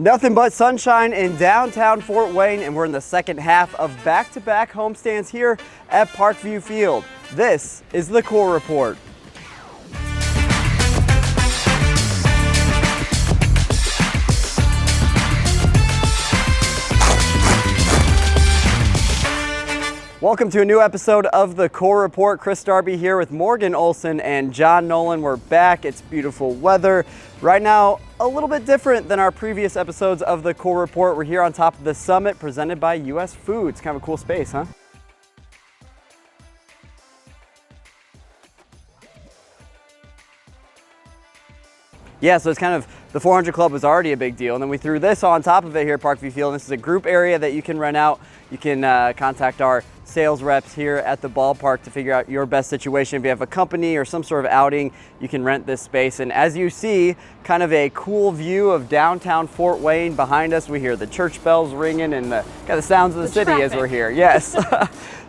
Nothing but sunshine in downtown Fort Wayne, and we're in the second half of back-to-back homestands here at Parkview Field. This is the Core Report. Welcome to a new episode of the Core Report. Chris Darby here with Morgan Olson and John Nolan. We're back. It's beautiful weather. Right now, a little bit different than our previous episodes of the Core Report. We're here on top of the summit presented by US Foods. Kind of a cool space, huh? Yeah, so it's kind of, the 400 Club was already a big deal, and then we threw this on top of it here at Parkview Field. This is a group area that you can rent out. You can contact our sales reps here at the ballpark to figure out your best situation. If you have a company or some sort of outing, you can rent this space. And as you see, kind of a cool view of downtown Fort Wayne. Behind us, we hear the church bells ringing and kind of the sounds of the city traffic as we're here. Yes,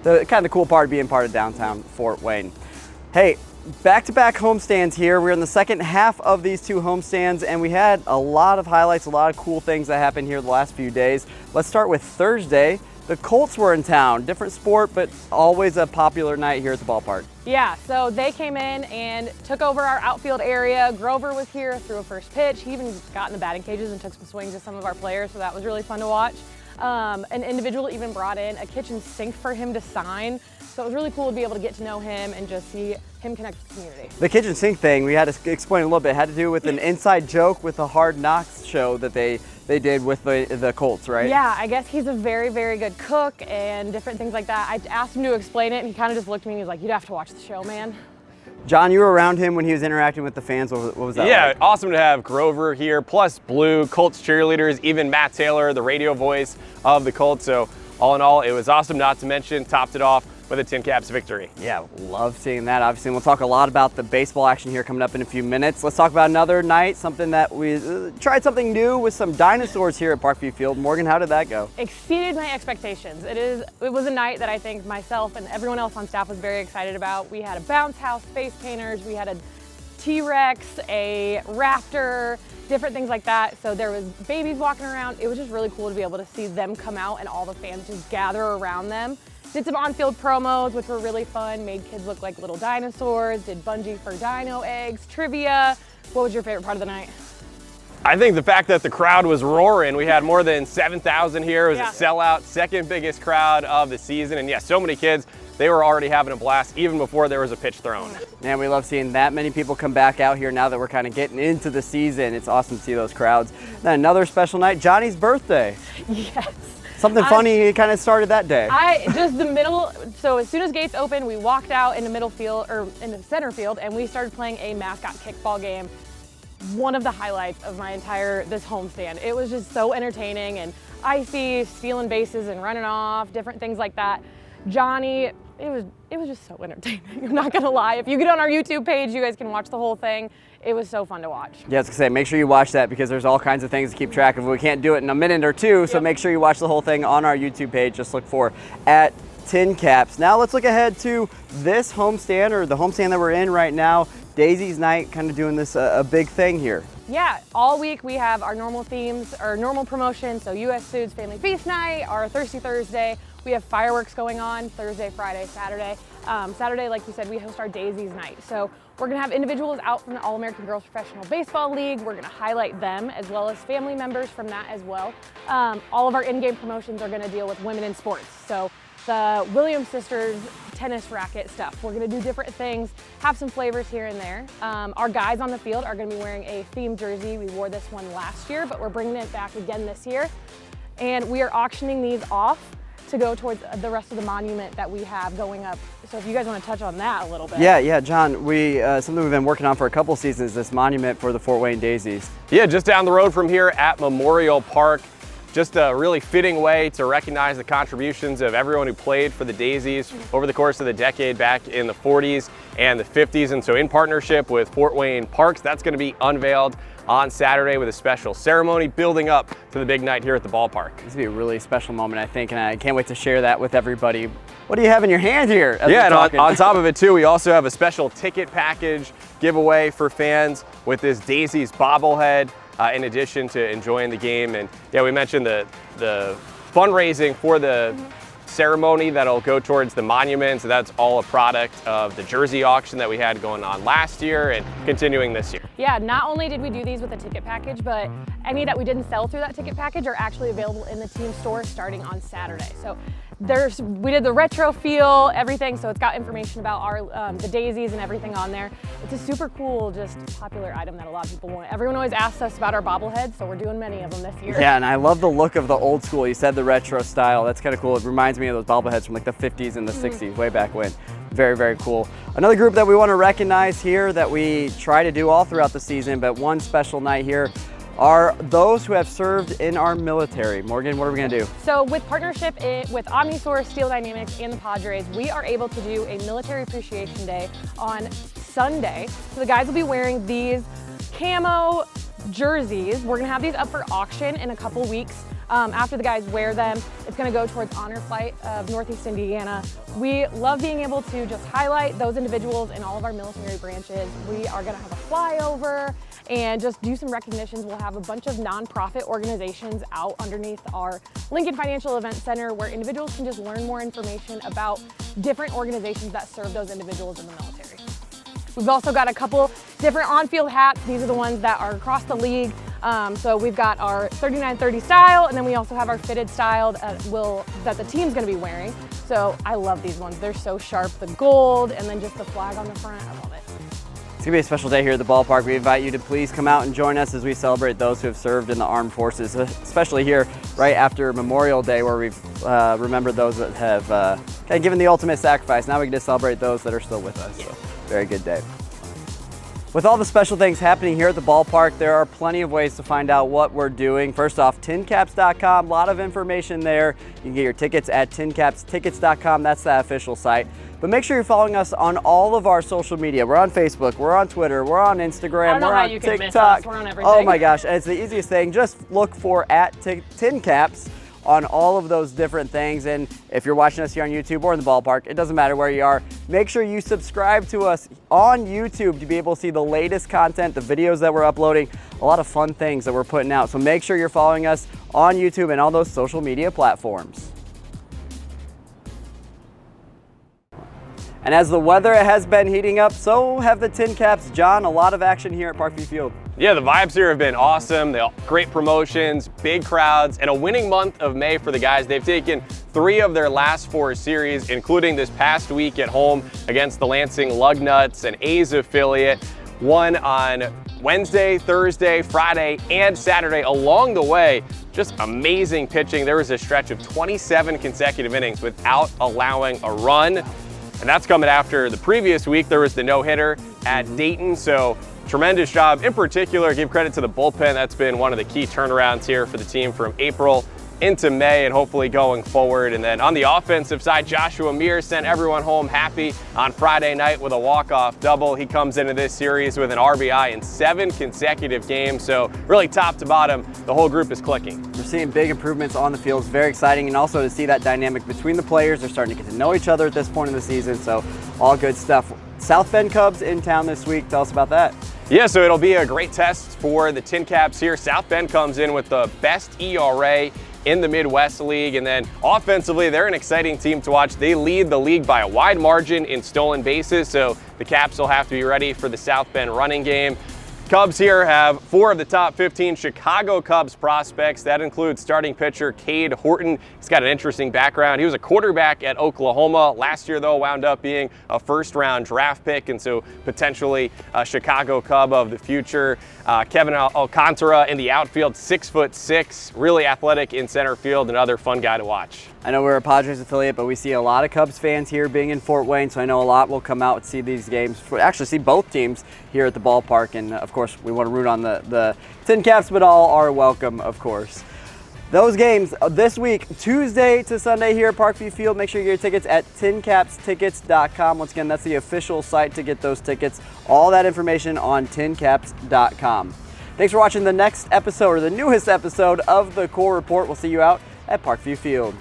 the kind of cool part being part of downtown Fort Wayne. Hey, back-to-back homestands here. We're in the second half of these two homestands, and we had a lot of highlights, a lot of cool things that happened here the last few days. Let's start with Thursday. The Colts were in town. Different sport, but always a popular night here at the ballpark. Yeah, so they came in and took over our outfield area. Grover was here, threw a first pitch. He even got in the batting cages and took some swings at some of our players, so that was really fun to watch. An individual even brought in a kitchen sink for him to sign. So it was really cool to be able to get to know him and just see him connect with the community. The kitchen sink thing, we had to explain a little bit. It had to do with an inside joke with the Hard Knocks show that they did with the Colts, right? Yeah, I guess he's a very, very good cook and different things like that. I asked him to explain it, and he kind of just looked at me and he was like, "You'd have to watch the show, man." John, you were around him when he was interacting with the fans. What was that Yeah, like? Awesome to have Grover here, plus Blue, Colts cheerleaders, even Matt Taylor, the radio voice of the Colts. So all in all, it was awesome, not to mention, topped it off with a TinCaps victory. Yeah, love seeing that. Obviously, we'll talk a lot about the baseball action here coming up in a few minutes. Let's talk about another night, something that we tried something new with some dinosaurs here at Parkview Field. Morgan, how did that go? Exceeded my expectations. It was a night that I think myself and everyone else on staff was very excited about. We had a bounce house, face painters, we had a T-Rex, a raptor, different things like that. So there was babies walking around. It was just really cool to be able to see them come out and all the fans just gather around them. Did some on-field promos, which were really fun, made kids look like little dinosaurs, did bungee for dino eggs, trivia. What was your favorite part of the night? I think the fact that the crowd was roaring. We had more than 7,000 here. It was a sellout, second biggest crowd of the season. And yeah, so many kids, they were already having a blast even before there was a pitch thrown. Man, we love seeing that many people come back out here now that we're kind of getting into the season. It's awesome to see those crowds. Then another special night, Johnny's birthday. Yes. Something funny kind of started that day. So as soon as gates opened, we walked out in the middle field, or in the center field, and we started playing a mascot kickball game. One of the highlights of my this homestand. It was just so entertaining, and icy, stealing bases and running off, different things like that. Johnny, it was just so entertaining. I'm not gonna lie. If you get on our YouTube page, you guys can watch the whole thing. It was so fun to watch. Yeah, I was gonna say, make sure you watch that because there's all kinds of things to keep track of. We can't do it in a minute or two, so make sure you watch the whole thing on our YouTube page. Just look for @TinCaps. Now let's look ahead to this homestand, or the homestand that we're in right now. Daisies Night, kind of doing this a big thing here. Yeah, all week we have our normal themes, our normal promotions. So US Foods Family Feast Night, our Thirsty Thursday. We have fireworks going on Thursday, Friday, Saturday. Saturday, like you said, we host our Daisies Night. So we're gonna have individuals out from the All-American Girls Professional Baseball League. We're gonna highlight them as well as family members from that as well. All of our in-game promotions are gonna deal with women in sports. So the Williams sisters tennis racket stuff. We're gonna do different things, have some flavors here and there. Our guys on the field are gonna be wearing a themed jersey. We wore this one last year, but we're bringing it back again this year. And we are auctioning these off to go towards the rest of the monument that we have going up. So if you guys want to touch on that a little bit. Yeah, John, something we've been working on for a couple seasons, this monument for the Fort Wayne Daisies. Yeah, just down the road from here at Memorial Park. Just a really fitting way to recognize the contributions of everyone who played for the Daisies over the course of the decade back in the 40s and the 50s. And so in partnership with Fort Wayne Parks, that's going to be unveiled on Saturday with a special ceremony building up to the big night here at the ballpark. This will be a really special moment, I think, and I can't wait to share that with everybody. What do you have in your hand here? Yeah, and on top of it too, we also have a special ticket package giveaway for fans with this Daisies bobblehead. in addition to enjoying the game. And yeah, we mentioned the fundraising for the ceremony that'll go towards the monument. So that's all a product of the jersey auction that we had going on last year and continuing this year. Yeah, not only did we do these with a ticket package, but any that we didn't sell through that ticket package are actually available in the team store starting on Saturday. So we did the retro feel, everything, so it's got information about our the daisies and everything on there. It's a super cool, just popular item that a lot of people want. Everyone always asks us about our bobbleheads, so we're doing many of them this year. Yeah, and I love the look of the old school. You said the retro style. That's kind of cool. It reminds me of those bobbleheads from like the 50s and the 60s, way back when. Very, very cool. Another group that we want to recognize here that we try to do all throughout the season, but one special night here, are those who have served in our military. Morgan, what are we going to do? So with partnership with Omnisource, Steel Dynamics, and the Padres, we are able to do a Military Appreciation Day on Sunday. So the guys will be wearing these camo jerseys. We're going to have these up for auction in a couple weeks. After the guys wear them, it's going to go towards Honor Flight of Northeast Indiana. We love being able to just highlight those individuals in all of our military branches. We are going to have a flyover and just do some recognitions. We'll have a bunch of nonprofit organizations out underneath our Lincoln Financial Event Center where individuals can just learn more information about different organizations that serve those individuals in the military. We've also got a couple different on-field hats. These are the ones that are across the league. So we've got our 3930 style, and then we also have our fitted style that the team's gonna be wearing. So I love these ones. They're so sharp, the gold, and then just the flag on the front, I love it. It's gonna be a special day here at the ballpark. We invite you to please come out and join us as we celebrate those who have served in the armed forces, especially here right after Memorial Day, where we've remembered those that have kind of given the ultimate sacrifice. Now we get to celebrate those that are still with us. So, very good day. With all the special things happening here at the ballpark, there are plenty of ways to find out what we're doing. First off, TinCaps.com, a lot of information there. You can get your tickets at TinCapsTickets.com. That's the official site. But make sure you're following us on all of our social media. We're on Facebook, we're on Twitter, we're on Instagram, we're on TikTok. We're on everything. Oh my gosh, and it's the easiest thing. Just look for @TinCaps on all of those different things. And if you're watching us here on YouTube or in the ballpark, it doesn't matter where you are. Make sure you subscribe to us on YouTube to be able to see the latest content, the videos that we're uploading, a lot of fun things that we're putting out. So make sure you're following us on YouTube and all those social media platforms. And as the weather has been heating up, so have the TinCaps. John, a lot of action here at Parkview Field. Yeah, the vibes here have been awesome. Great promotions, big crowds, and a winning month of May for the guys. They've taken 3 of their last 4 series, including this past week at home against the Lansing Lugnuts, an A's affiliate. Won on Wednesday, Thursday, Friday, and Saturday. Along the way, just amazing pitching. There was a stretch of 27 consecutive innings without allowing a run. And that's coming after the previous week. There was the no-hitter at Dayton. So tremendous job. In particular, give credit to the bullpen. That's been one of the key turnarounds here for the team from April into May and hopefully going forward. And then on the offensive side, Joshua Mears sent everyone home happy on Friday night with a walk-off double. He comes into this series with an RBI in 7 consecutive games. So really top to bottom, the whole group is clicking. We're seeing big improvements on the field. It's very exciting, and also to see that dynamic between the players. They're starting to get to know each other at this point in the season, so all good stuff. South Bend Cubs in town this week. Tell us about that. Yeah, so it'll be a great test for the TinCaps here. South Bend comes in with the best ERA in the Midwest League, and then offensively, they're an exciting team to watch. They lead the league by a wide margin in stolen bases, so the Caps will have to be ready for the South Bend running game. Cubs here have 4 of the top 15 Chicago Cubs prospects. That includes starting pitcher Cade Horton. He's got an interesting background. He was a quarterback at Oklahoma. Last year, though, wound up being a first-round draft pick, and so potentially a Chicago Cub of the future. Kevin Alcantara in the outfield, 6'6", really athletic in center field, another fun guy to watch. I know we're a Padres affiliate, but we see a lot of Cubs fans here being in Fort Wayne, so I know a lot will come out and see these games, actually see both teams here at the ballpark, and of course we want to root on the TinCaps, but all are welcome, of course. Those games this week, Tuesday to Sunday here at Parkview Field. Make sure you get your tickets at TinCapsTickets.com. Once again, that's the official site to get those tickets. All that information on TinCaps.com. Thanks for watching the next episode, or the newest episode of the Core Report. We'll see you out at Parkview Field.